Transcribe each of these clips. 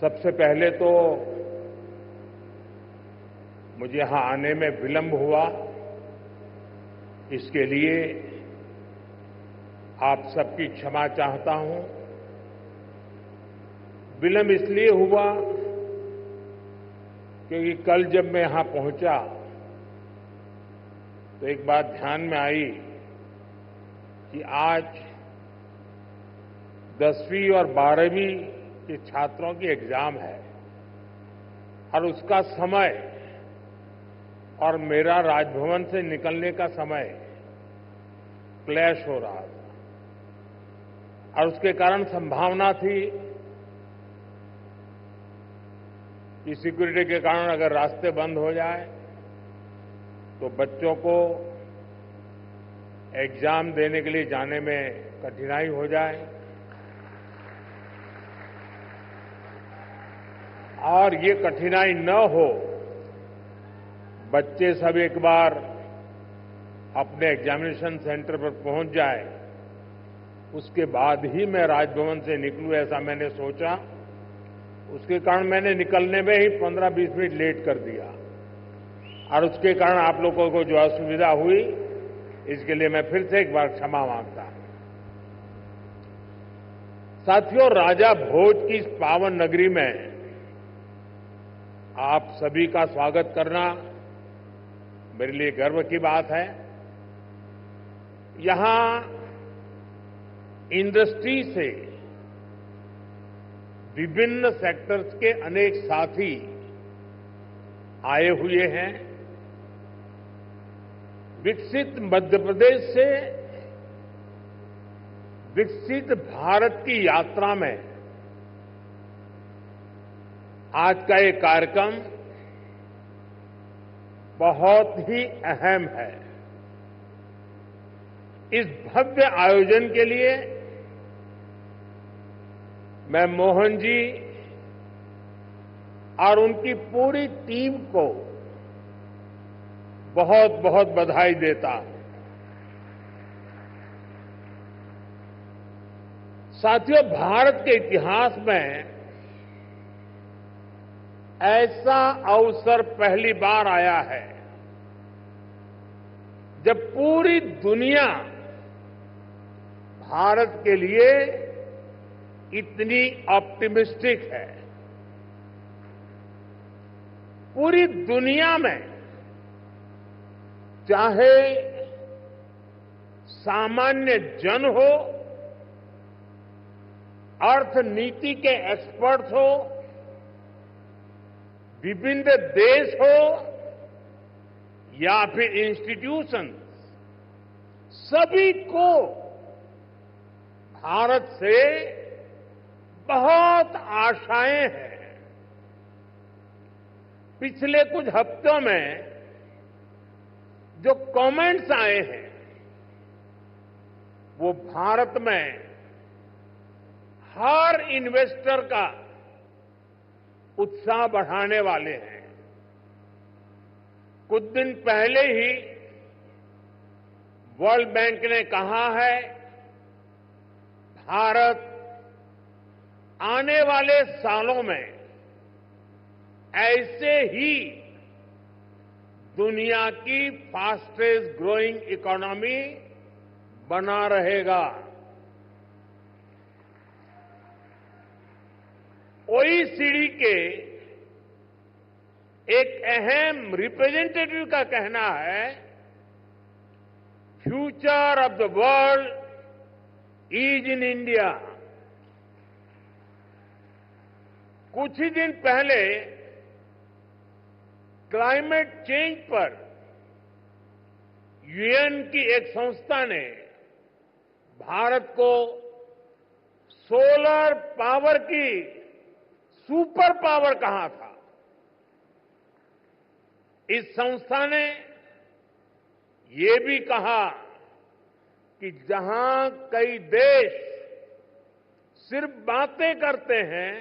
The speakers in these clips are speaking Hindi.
सबसे पहले तो मुझे यहां आने में विलंब हुआ, इसके लिए आप सबकी क्षमा चाहता हूं। विलंब इसलिए हुआ क्योंकि कल जब मैं यहां पहुंचा तो एक बात ध्यान में आई कि आज 10वीं और 12वीं के छात्रों की एग्जाम है और उसका समय और मेरा राजभवन से निकलने का समय क्लैश हो रहा था और उसके कारण संभावना थी कि सिक्योरिटी के कारण अगर रास्ते बंद हो जाए तो बच्चों को एग्जाम देने के लिए जाने में कठिनाई हो जाए और ये कठिनाई न हो, बच्चे सब एक बार अपने एग्जामिनेशन सेंटर पर पहुंच जाए, उसके बाद ही मैं राजभवन से निकलूं, ऐसा मैंने सोचा। उसके कारण मैंने निकलने में ही 15-20 मिनट लेट कर दिया और उसके कारण आप लोगों को जो असुविधा हुई, इसके लिए मैं फिर से एक बार क्षमा मांगता हूं। साथियों, राजा भोज की इस पावन नगरी में आप सभी का स्वागत करना मेरे लिए गर्व की बात है। यहां इंडस्ट्री से विभिन्न सेक्टर्स के अनेक साथी आए हुए हैं। विकसित मध्य प्रदेश से विकसित भारत की यात्रा में आज का ये कार्यक्रम बहुत ही अहम है। इस भव्य आयोजन के लिए मैं मोहन जी और उनकी पूरी टीम को बहुत बहुत बधाई देता हूं। साथियों, भारत के इतिहास में ऐसा अवसर पहली बार आया है जब पूरी दुनिया भारत के लिए इतनी ऑप्टिमिस्टिक है। पूरी दुनिया में चाहे सामान्य जन हो, अर्थनीति के एक्सपर्ट्स हो, विभिन्न देश हो या फिर इंस्टीट्यूशन, सभी को भारत से बहुत आशाएं हैं। पिछले कुछ हफ्तों में जो कमेंट्स आए हैं वो भारत में हर इन्वेस्टर का उत्साह बढ़ाने वाले हैं। कुछ दिन पहले ही वर्ल्ड बैंक ने कहा है, भारत आने वाले सालों में ऐसे ही दुनिया की फास्टेस्ट ग्रोइंग इकोनॉमी बना रहेगा। ओईसीडी के एक अहम रिप्रेजेंटेटिव का कहना है, future of the world is in India. कुछ ही दिन पहले क्लाइमेट चेंज पर यूएन की एक संस्था ने भारत को सोलर पावर की सुपर पावर कहा था। इस संस्था ने ये भी कहा कि जहां कई देश सिर्फ बातें करते हैं,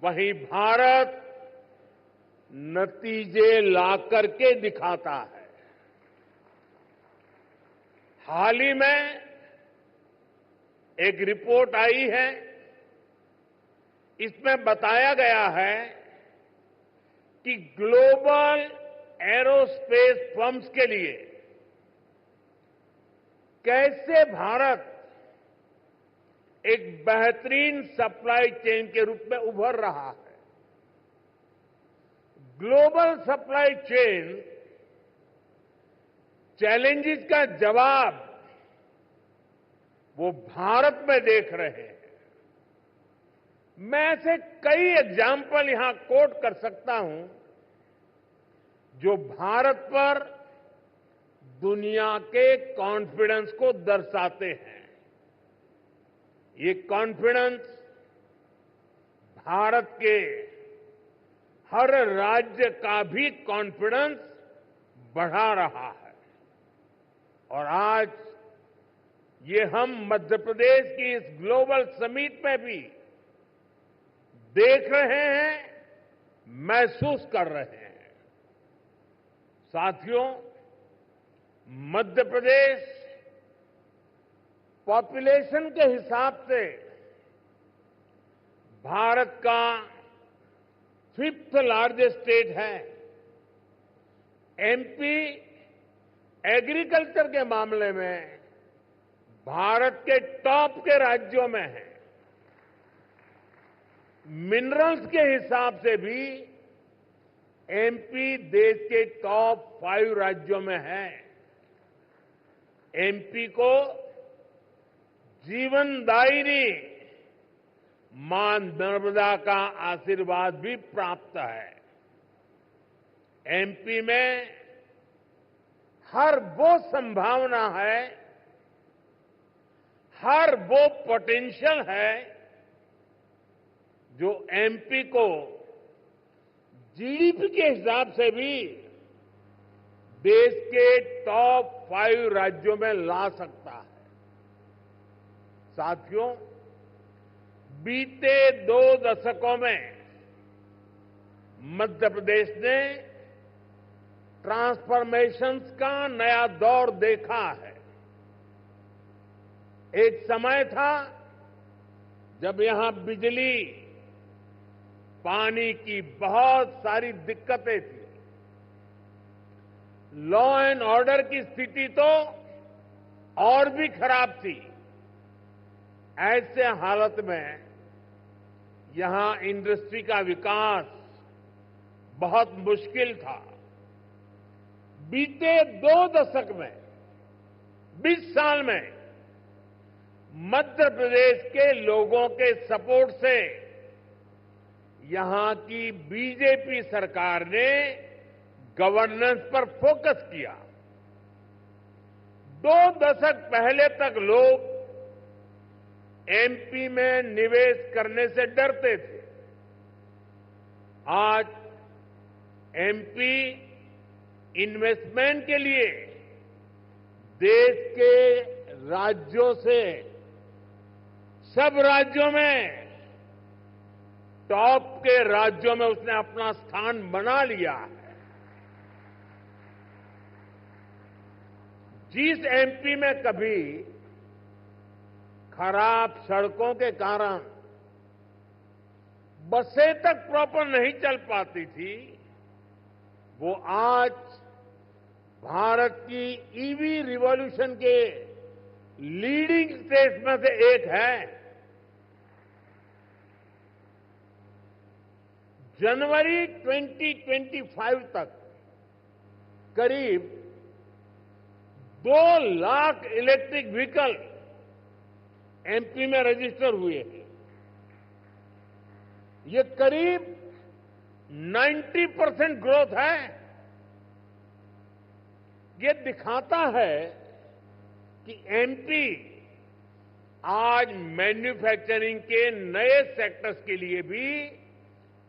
वहीं भारत नतीजे ला करके दिखाता है। हाल ही में एक रिपोर्ट आई है इसमें बताया गया है कि ग्लोबल एरोस्पेस फर्म्स के लिए कैसे भारत एक बेहतरीन सप्लाई चेन के रूप में उभर रहा है। ग्लोबल सप्लाई चेन चैलेंजेस का जवाब वो भारत में देख रहे हैं। मैं ऐसे कई एग्जाम्पल यहां कोट कर सकता हूं जो भारत पर दुनिया के कॉन्फिडेंस को दर्शाते हैं। ये कॉन्फिडेंस भारत के हर राज्य का भी कॉन्फिडेंस बढ़ा रहा है और आज ये हम मध्य प्रदेश की इस ग्लोबल समिट में भी देख रहे हैं, महसूस कर रहे हैं। साथियों, मध्य प्रदेश पॉपुलेशन के हिसाब से भारत का 5th लार्जेस्ट स्टेट है। एमपी एग्रीकल्चर के मामले में भारत के टॉप के राज्यों में है। मिनरल्स के हिसाब से भी एमपी देश के टॉप 5 राज्यों में है। एमपी को जीवनदायिनी मां नर्मदा का आशीर्वाद भी प्राप्त है। एमपी में हर वो संभावना है, हर वो पोटेंशियल है जो एमपी को जीडीपी के हिसाब से भी देश के टॉप 5 राज्यों में ला सकता है। साथियों, बीते 2 दशकों में मध्य प्रदेश ने ट्रांसफॉर्मेशंस का नया दौर देखा है। एक समय था जब यहां बिजली, पानी की बहुत सारी दिक्कतें थी। लॉ एंड ऑर्डर की स्थिति तो और भी खराब थी। ऐसे हालत में यहां इंडस्ट्री का विकास बहुत मुश्किल था। बीते 2 दशक में, 20 साल में मध्य प्रदेश के लोगों के सपोर्ट से यहां की बीजेपी सरकार ने गवर्नेंस पर फोकस किया। 2 दशक पहले तक लोग एमपी में निवेश करने से डरते थे। आज एमपी इन्वेस्टमेंट के लिए देश के राज्यों से, सब राज्यों में, टॉप के राज्यों में उसने अपना स्थान बना लिया है। जिस एमपी में कभी खराब सड़कों के कारण बसें तक प्रॉपर नहीं चल पाती थी, वो आज भारत की ईवी रिवॉल्यूशन के लीडिंग स्टेट्स में से एक है। जनवरी 2025 तक करीब 2 लाख इलेक्ट्रिक व्हीकल एमपी में रजिस्टर हुए हैं। ये करीब 90% ग्रोथ है। ये दिखाता है कि एमपी आज मैन्युफैक्चरिंग के नए सेक्टर्स के लिए भी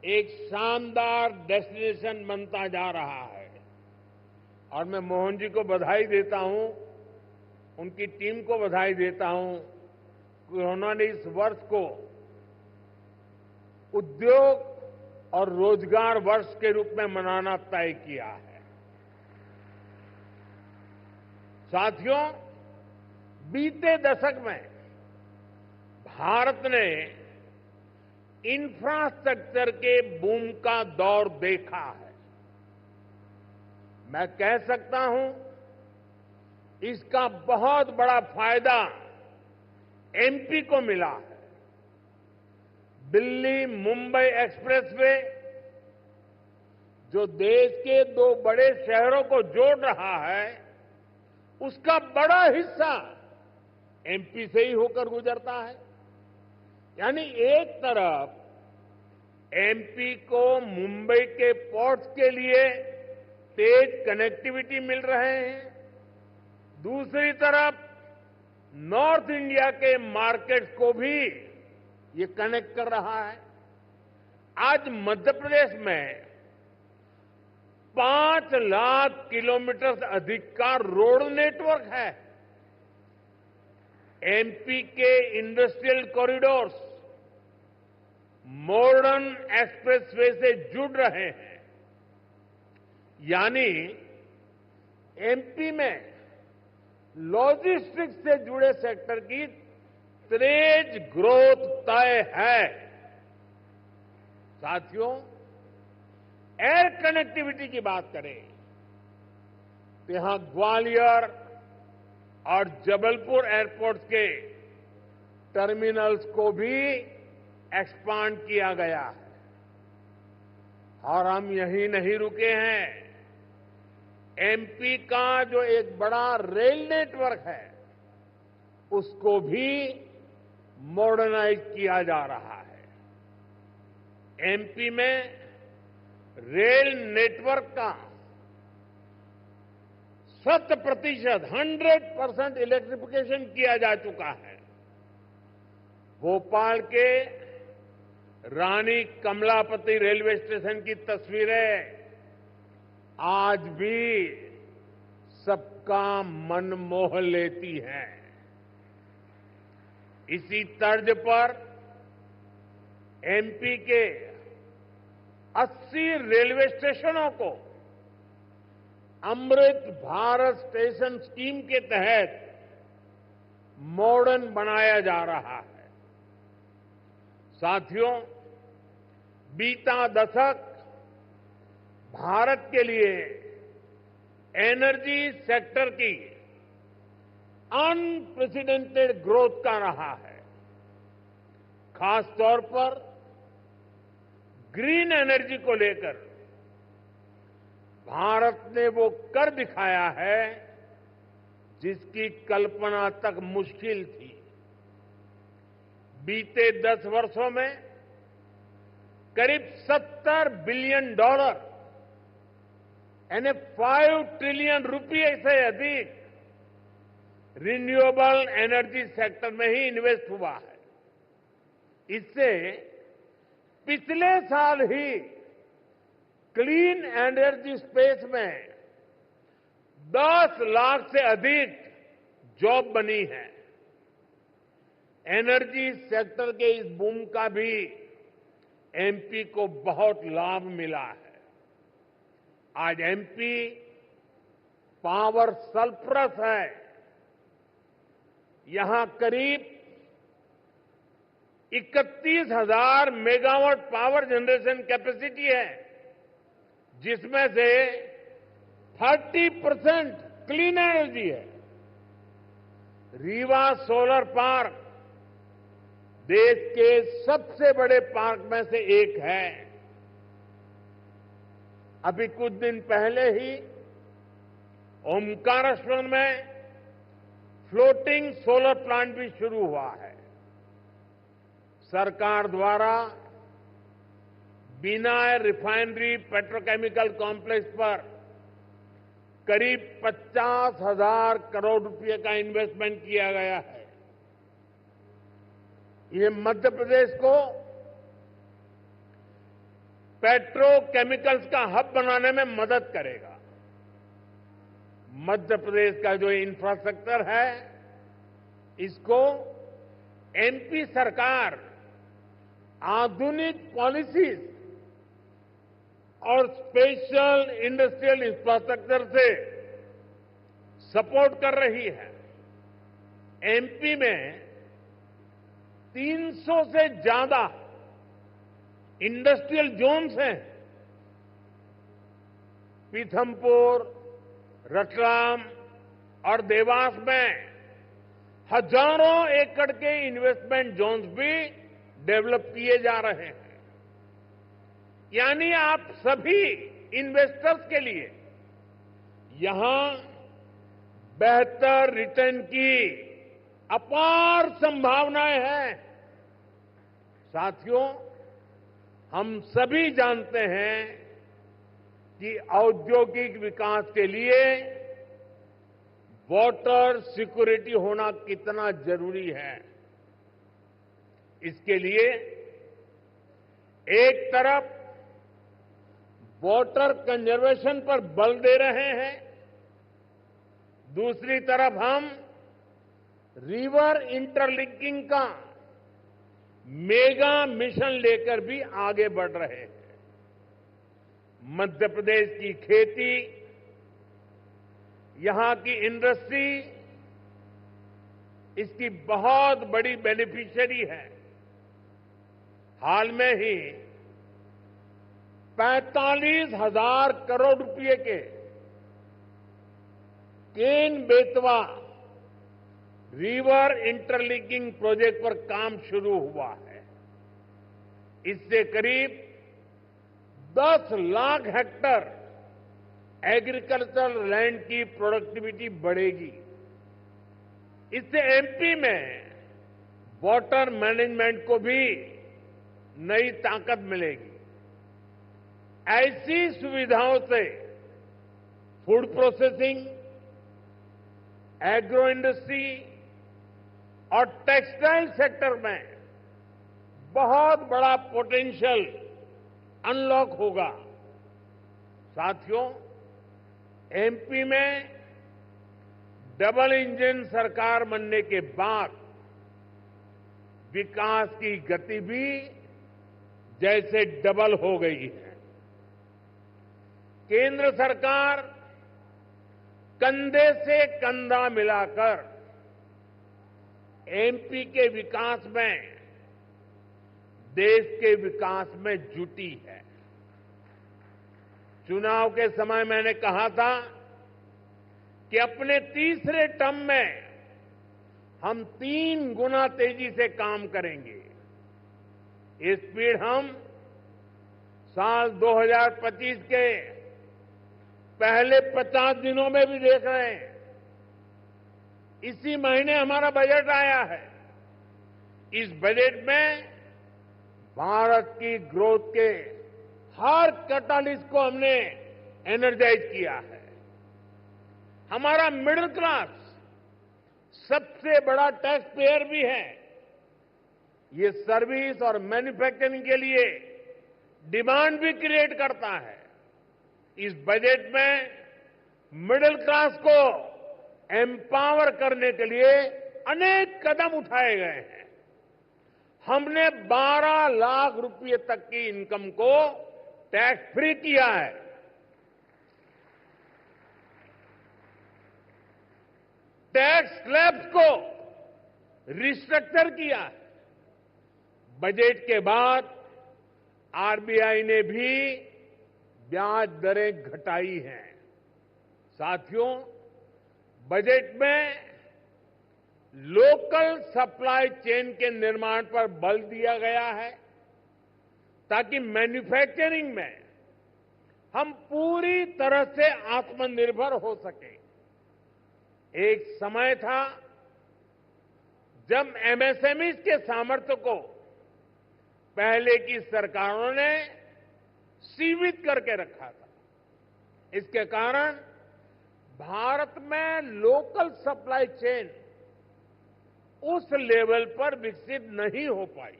एक शानदार डेस्टिनेशन बनता जा रहा है। और मैं मोहन जी को बधाई देता हूं, उनकी टीम को बधाई देता हूं कि उन्होंने इस वर्ष को उद्योग और रोजगार वर्ष के रूप में मनाना तय किया है। साथियों, बीते दशक में भारत ने इंफ्रास्ट्रक्चर के बूम का दौर देखा है। मैं कह सकता हूं इसका बहुत बड़ा फायदा एमपी को मिला है। दिल्ली मुंबई एक्सप्रेसवे जो देश के दो बड़े शहरों को जोड़ रहा है, उसका बड़ा हिस्सा एमपी से ही होकर गुजरता है। यानी एक तरफ एमपी को मुंबई के पोर्ट्स के लिए तेज कनेक्टिविटी मिल रहे हैं, दूसरी तरफ नॉर्थ इंडिया के मार्केट्स को भी ये कनेक्ट कर रहा है। आज मध्य प्रदेश में 5 लाख किलोमीटर से अधिक का रोड नेटवर्क है। एमपी के इंडस्ट्रियल कॉरिडोर्स मॉडर्न एक्सप्रेसवे से जुड़ रहे हैं। यानी एमपी में लॉजिस्टिक्स से जुड़े सेक्टर की तेज ग्रोथ तय है। साथियों, एयर कनेक्टिविटी की बात करें तो यहां ग्वालियर और जबलपुर एयरपोर्ट्स के टर्मिनल्स को भी एक्सपांड किया गया है। और हम यहीं नहीं रुके हैं। एमपी का जो एक बड़ा रेल नेटवर्क है, उसको भी मॉडर्नाइज किया जा रहा है। एमपी में रेल नेटवर्क का 100% इलेक्ट्रिफिकेशन किया जा चुका है। भोपाल के रानी कमलापति रेलवे स्टेशन की तस्वीरें आज भी सबका मन मोह लेती हैं। इसी तर्ज पर एमपी के 80 रेलवे स्टेशनों को अमृत भारत स्टेशन स्कीम के तहत मॉडर्न बनाया जा रहा है। साथियों, बीता दशक भारत के लिए एनर्जी सेक्टर की अनप्रेसिडेंटेड ग्रोथ का रहा है। खासतौर पर ग्रीन एनर्जी को लेकर भारत ने वो कर दिखाया है जिसकी कल्पना तक मुश्किल थी। बीते 10 वर्षों में करीब $70 बिलियन यानी 5 ट्रिलियन रुपये से अधिक रिन्यूएबल एनर्जी सेक्टर में ही इन्वेस्ट हुआ है। इससे पिछले साल ही क्लीन एनर्जी स्पेस में 10 लाख से अधिक जॉब बनी है। एनर्जी सेक्टर के इस बूम का भी एमपी को बहुत लाभ मिला है। आज एमपी पावर सरप्लस है। यहां करीब 31,000 मेगावाट पावर जनरेशन कैपेसिटी है, जिसमें से 30% क्लीन एनर्जी है। रीवा सोलर पार्क देश के सबसे बड़े पार्क में से एक है। अभी कुछ दिन पहले ही ओमकारेश्वर में फ्लोटिंग सोलर प्लांट भी शुरू हुआ है। सरकार द्वारा बिनाय रिफाइनरी पेट्रोकेमिकल कॉम्प्लेक्स पर करीब 50,000 करोड़ रुपए का इन्वेस्टमेंट किया गया है। ये मध्य प्रदेश को पेट्रोकेमिकल्स का हब बनाने में मदद करेगा। मध्य प्रदेश का जो इंफ्रास्ट्रक्चर है, इसको एमपी सरकार आधुनिक पॉलिसीज और स्पेशल इंडस्ट्रियल इंफ्रास्ट्रक्चर से सपोर्ट कर रही है। एमपी में 300 से ज्यादा इंडस्ट्रियल जोन्स हैं। पीथमपुर, रतलाम और देवास में हजारों एकड़ के इन्वेस्टमेंट जोन्स भी डेवलप किए जा रहे हैं। यानी आप सभी इन्वेस्टर्स के लिए यहां बेहतर रिटर्न की अपार संभावनाएं हैं। साथियों, हम सभी जानते हैं कि औद्योगिक विकास के लिए वाटर सिक्योरिटी होना कितना जरूरी है। इसके लिए एक तरफ वाटर कंजर्वेशन पर बल दे रहे हैं, दूसरी तरफ हम रिवर इंटरलिंकिंग का मेगा मिशन लेकर भी आगे बढ़ रहे हैं। मध्य प्रदेश की खेती, यहां की इंडस्ट्री इसकी बहुत बड़ी बेनिफिशियरी है। हाल में ही 45,000 करोड़ रुपए के Ken Betwa river interlinking project पर काम शुरू हुआ है। इससे करीब 10 लाख हेक्टेयर एग्रीकल्चरल लैंड की प्रोडक्टिविटी बढ़ेगी। इससे एमपी में वाटर मैनेजमेंट को भी नई ताकत मिलेगी। ऐसी सुविधाओं से फूड प्रोसेसिंग, एग्रो इंडस्ट्री और टेक्सटाइल सेक्टर में बहुत बड़ा पोटेंशियल अनलॉक होगा। साथियों, एमपी में डबल इंजन सरकार बनने के बाद विकास की गति भी जैसे डबल हो गई है। केंद्र सरकार कंधे से कंधा मिलाकर एमपी के विकास में, देश के विकास में जुटी है। चुनाव के समय मैंने कहा था कि अपने तीसरे टर्म में हम 3 गुना तेजी से काम करेंगे। ये स्पीड हम साल 2025 के पहले 50 दिनों में भी देख रहे हैं। इसी महीने हमारा बजट आया है। इस बजट में भारत की ग्रोथ के हर कैटालिस्ट को हमने एनर्जाइज किया है। हमारा मिडिल क्लास सबसे बड़ा टैक्स पेयर भी है। ये सर्विस और मैन्युफैक्चरिंग के लिए डिमांड भी क्रिएट करता है। इस बजट में मिडिल क्लास को एम्पावर करने के लिए अनेक कदम उठाए गए हैं। हमने 12 लाख रुपए तक की इनकम को टैक्स फ्री किया है। टैक्स स्लैब्स को रिस्ट्रक्चर किया है। बजट के बाद आरबीआई ने भी ब्याज दरें घटाई हैं। साथियों, बजट में लोकल सप्लाई चेन के निर्माण पर बल दिया गया है ताकि मैन्युफैक्चरिंग में हम पूरी तरह से आत्मनिर्भर हो सकें। एक समय था जब एमएसएमईज के सामर्थ्य को पहले की सरकारों ने सीमित करके रखा था। इसके कारण भारत में लोकल सप्लाई चेन उस लेवल पर विकसित नहीं हो पाई।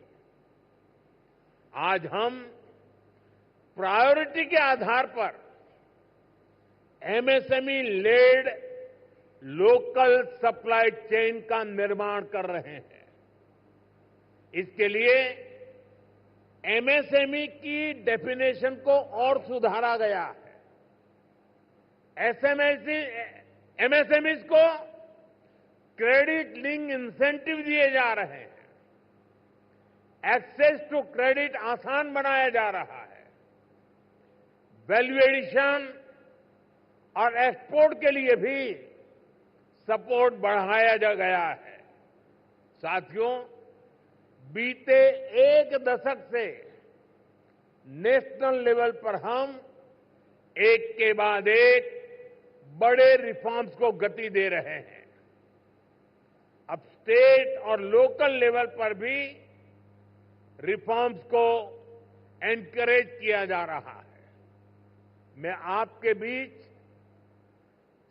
आज हम प्रायोरिटी के आधार पर MSME led local supply chain का निर्माण कर रहे हैं। इसके लिए एमएसएमई की डेफिनेशन को और सुधारा गया है। एमएसएमईज को क्रेडिट लिंक इंसेंटिव दिए जा रहे हैं। एक्सेस टू क्रेडिट आसान बनाया जा रहा है, वैल्यू एडिशन और एक्सपोर्ट के लिए भी सपोर्ट बढ़ाया जा गया है। साथियों, बीते एक दशक से नेशनल लेवल पर हम एक के बाद एक बड़े रिफॉर्म्स को गति दे रहे हैं। अब स्टेट और लोकल लेवल पर भी रिफॉर्म्स को एनकरेज किया जा रहा है। मैं आपके बीच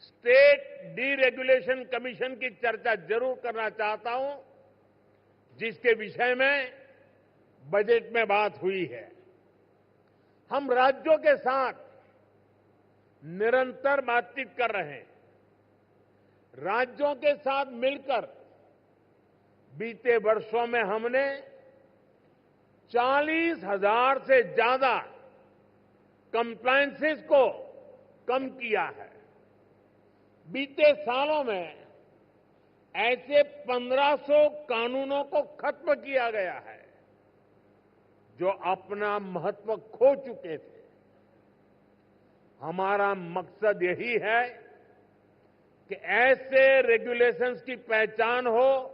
स्टेट डीरेगुलेशन कमीशन की चर्चा जरूर करना चाहता हूं, जिसके विषय में बजट में बात हुई है। हम राज्यों के साथ निरंतर बातचीत कर रहे हैं। राज्यों के साथ मिलकर बीते वर्षों में हमने 40,000 से ज्यादा कंप्लायंसेस को कम किया है। बीते सालों में ऐसे 1500 कानूनों को खत्म किया गया है जो अपना महत्व खो चुके थे। हमारा मकसद यही है कि ऐसे रेगुलेशंस की पहचान हो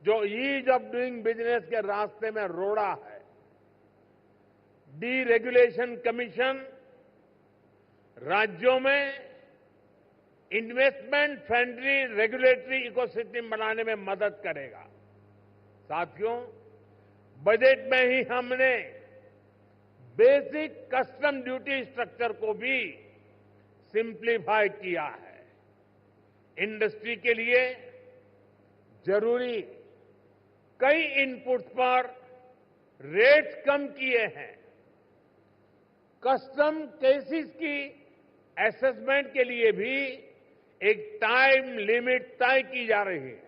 जो ईज ऑफ डूइंग बिजनेस के रास्ते में रोड़ा है। डीरेगुलेशन कमीशन राज्यों में इन्वेस्टमेंट फ्रेंडली रेगुलेटरी इकोसिस्टम बनाने में मदद करेगा। साथियों, बजट में ही हमने बेसिक कस्टम ड्यूटी स्ट्रक्चर को भी सिंप्लीफाई किया है। इंडस्ट्री के लिए जरूरी कई इनपुट्स पर रेट्स कम किए हैं। कस्टम केसेस की असेसमेंट के लिए भी एक टाइम लिमिट तय की जा रही है।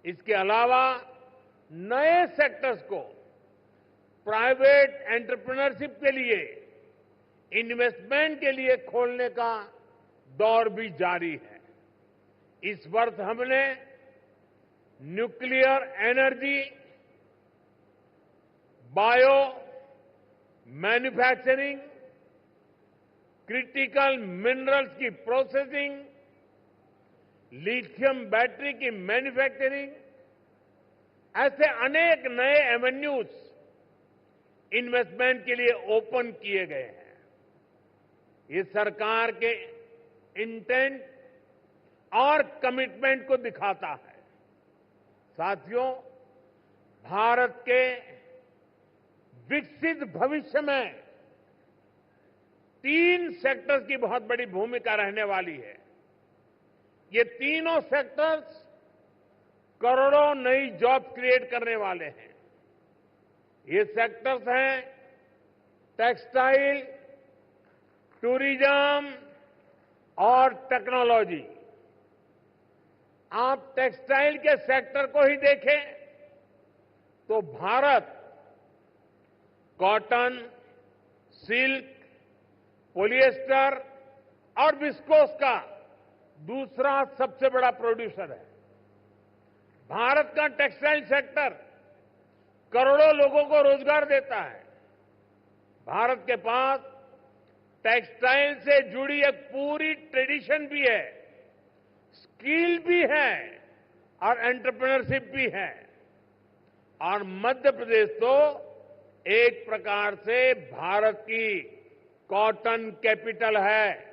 इसके अलावा नए सेक्टर्स को प्राइवेट एंटरप्रेन्योरशिप के लिए, इन्वेस्टमेंट के लिए खोलने का दौर भी जारी है। इस वर्ष हमने nuclear energy, bio manufacturing, critical minerals की प्रोसेसिंग, लिथियम बैटरी की मैन्युफैक्चरिंग, ऐसे अनेक नए एवेन्यूज इन्वेस्टमेंट के लिए ओपन किए गए हैं। ये सरकार के इंटेंट और कमिटमेंट को दिखाता है। साथियों, भारत के विकसित भविष्य में 3 सेक्टर्स की बहुत बड़ी भूमिका रहने वाली है। ये तीनों सेक्टर्स करोड़ों नई जॉब क्रिएट करने वाले हैं। ये सेक्टर्स हैं टेक्सटाइल, टूरिज्म और टेक्नोलॉजी। आप टेक्सटाइल के सेक्टर को ही देखें तो भारत कॉटन, सिल्क, पॉलिएस्टर और विस्कोस का दूसरा सबसे बड़ा प्रोड्यूसर है। भारत का टेक्सटाइल सेक्टर करोड़ों लोगों को रोजगार देता है। भारत के पास टेक्सटाइल से जुड़ी एक पूरी ट्रेडिशन भी है, स्किल भी है और एंटरप्रेन्योरशिप भी है। और मध्य प्रदेश तो एक प्रकार से भारत की कॉटन कैपिटल है।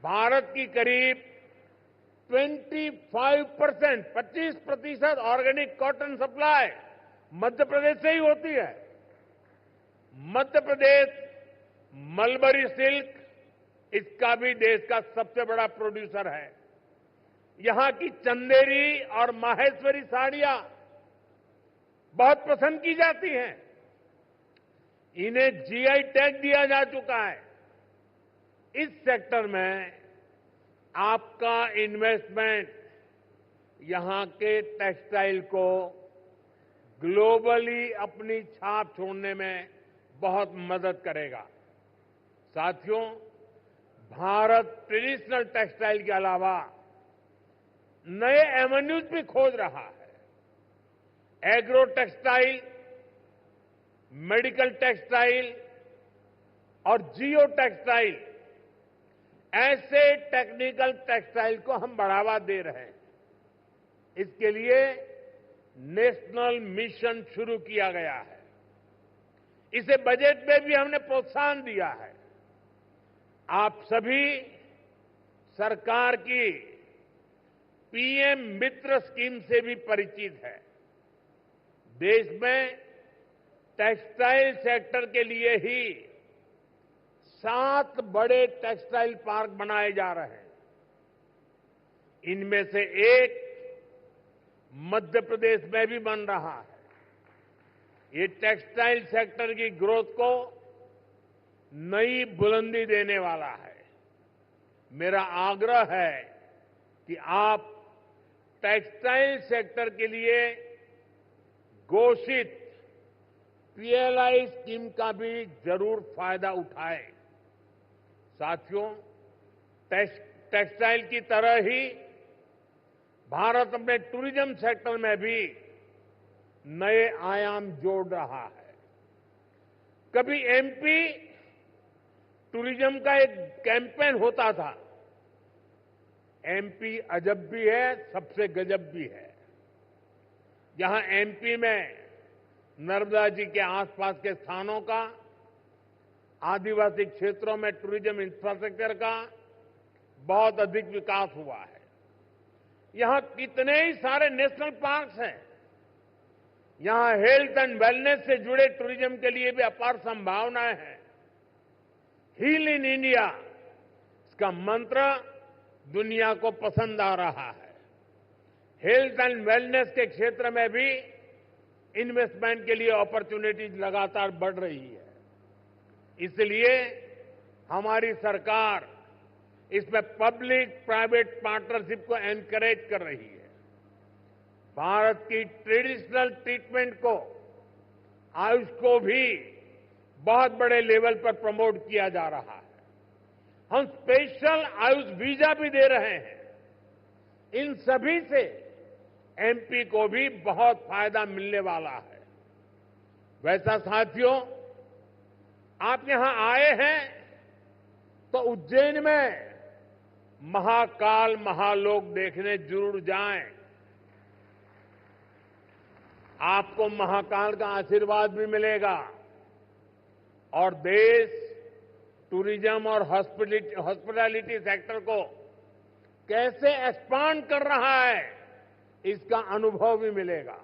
भारत की करीब 25% organic cotton supply Madhya Pradesh से ही होती है। मध्य प्रदेश मलबरी सिल्क, इसका भी देश का सबसे बड़ा प्रोड्यूसर है। यहां की चंदेरी और माहेश्वरी साड़ियां बहुत पसंद की जाती हैं। इन्हें जीआई टैग दिया जा चुका है। इस सेक्टर में आपका इन्वेस्टमेंट यहां के टेक्सटाइल को ग्लोबली अपनी छाप छोड़ने में बहुत मदद करेगा। साथियों, भारत ट्रेडिशनल टेक्सटाइल के अलावा नए एवेन्यूज भी खोज रहा है। एग्रो टेक्सटाइल, मेडिकल टेक्सटाइल और जियो टेक्सटाइल, ऐसे टेक्निकल टेक्सटाइल को हम बढ़ावा दे रहे हैं। इसके लिए नेशनल मिशन शुरू किया गया है। इसे बजट में भी हमने प्रोत्साहन दिया है। आप सभी सरकार की पीएम मित्र स्कीम से भी परिचित है। देश में टेक्सटाइल सेक्टर के लिए ही 7 बड़े टेक्सटाइल पार्क बनाए जा रहे हैं। इनमें से एक मध्य प्रदेश में भी बन रहा है। ये टेक्सटाइल सेक्टर की ग्रोथ को नई बुलंदी देने वाला है। मेरा आग्रह है कि आप टेक्सटाइल सेक्टर के लिए घोषित पीएलआई स्कीम का भी जरूर फायदा उठाएं। साथियों, टेक्सटाइल की तरह ही भारत अपने टूरिज्म सेक्टर में भी नए आयाम जोड़ रहा है। कभी एमपी टूरिज्म का एक कैंपेन होता था, एमपी अजब भी है, सबसे गजब भी है। जहां एमपी में नर्मदा जी के आसपास के स्थानों का, आदिवासी क्षेत्रों में टूरिज्म इंफ्रास्ट्रक्चर का बहुत अधिक विकास हुआ है। यहां कितने ही सारे नेशनल पार्क्स हैं। यहां हेल्थ एंड वेलनेस से जुड़े टूरिज्म के लिए भी अपार संभावनाएं हैं। हील इन इंडिया, इसका मंत्र दुनिया को पसंद आ रहा है। हेल्थ एंड वेलनेस के क्षेत्र में भी इन्वेस्टमेंट के लिए अपॉर्चुनिटीज लगातार बढ़ रही है। इसलिए हमारी सरकार इसमें पब्लिक प्राइवेट पार्टनरशिप को एनकरेज कर रही है। भारत की ट्रेडिशनल ट्रीटमेंट को, आयुष को भी बहुत बड़े लेवल पर प्रमोट किया जा रहा है। हम स्पेशल आयुष वीजा भी दे रहे हैं। इन सभी से एमपी को भी बहुत फायदा मिलने वाला है। वैसा साथियों, आप यहां आए हैं तो उज्जैन में महाकाल महालोक देखने जरूर जाएं। आपको महाकाल का आशीर्वाद भी मिलेगा और देश टूरिज्म और हॉस्पिटैलिटी सेक्टर को कैसे एक्सपांड कर रहा है, इसका अनुभव भी मिलेगा।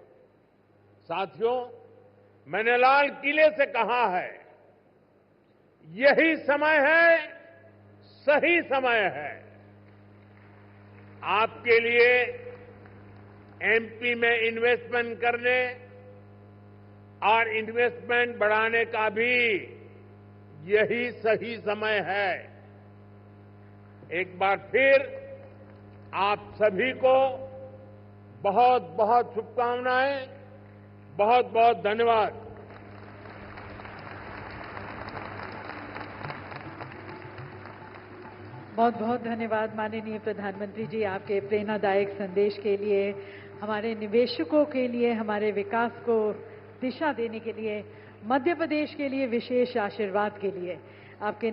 साथियों, मैंने लाल किले से कहा है, यही समय है, सही समय है आपके लिए एमपी में इन्वेस्टमेंट करने और इन्वेस्टमेंट बढ़ाने का भी यही सही समय है। एक बार फिर आप सभी को बहुत बहुत शुभकामनाएं, बहुत बहुत धन्यवाद। बहुत बहुत धन्यवाद माननीय प्रधानमंत्री जी, आपके प्रेरणादायक संदेश के लिए, हमारे निवेशकों के लिए, हमारे विकास को दिशा देने के लिए, मध्य प्रदेश के लिए विशेष आशीर्वाद के लिए। आपके